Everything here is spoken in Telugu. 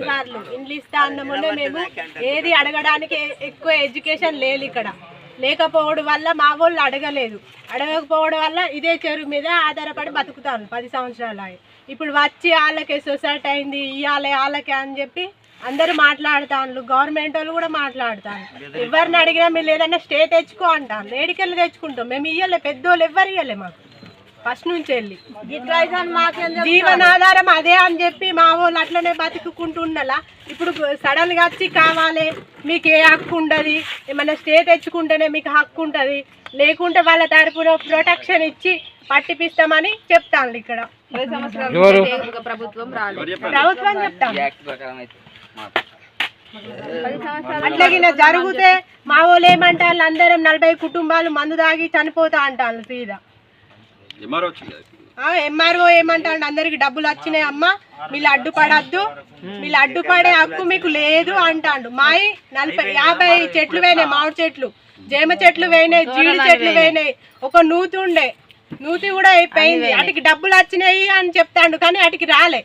సార్లు ఇండ్లు ఇస్తా అన్నముందే మేము ఏది అడగడానికి ఎక్కువ ఎడ్యుకేషన్ లేదు ఇక్కడ లేకపోవడం వల్ల మా వాళ్ళు అడగకపోవడం వల్ల ఇదే చెరువు మీద ఆధారపడి బతుకుతాను 10 సంవత్సరాలు. ఇప్పుడు వచ్చి వాళ్ళకే సొసైటీ అయింది వాళ్ళకే అని చెప్పి అందరూ మాట్లాడుతాను. గవర్నమెంట్ వాళ్ళు కూడా మాట్లాడుతాను. ఎవరిని అడిగినా మీరు ఏదన్నా స్టే తెచ్చుకో అంటాను. వేడికెళ్ళి తెచ్చుకుంటాం. మేము ఇయ్యలే, పెద్దోళ్ళు ఎవ్వరు ఇయ్యలే మాకు ఫస్ట్ నుంచి వెళ్ళి. జీవనాధారం అదే అని చెప్పి మా వాళ్ళు అట్లనే బతుకుంటుండాలా. ఇప్పుడు సడన్గా వచ్చి కావాలి మీకు ఏ హక్కు ఉండదు, ఏమన్నా స్టే తెచ్చుకుంటేనే మీకు హక్కు ఉంటుంది, లేకుంటే వాళ్ళ తరపున ప్రొటెక్షన్ ఇచ్చి పట్టిపిస్తామని చెప్తాను. ఇక్కడ ప్రభుత్వం చెప్తాను. అట్లాగిన జరిగితే మా వాళ్ళు ఏమంటారు, అందరం 40 కుటుంబాలు మందు తాగి చనిపోతా అంటారు. సీదా ఎంఆర్ఓ ఏమంటాడు, అందరికి డబ్బులు వచ్చినాయి అమ్మ, మీరు అడ్డుపడద్దు, మీరు అడ్డుపడే హక్కు మీకు లేదు అంటాడు. మాయి 40-50 చెట్లు వేయినాయి, మామిడి చెట్లు, జామ చెట్లు వేయినాయి, జీడి చెట్లు వేయినాయి. ఒక నూతి కూడా అయిపోయింది. అటుకి డబ్బులు వచ్చినాయి అని చెప్తాడు, కానీ అటుకి రాలే.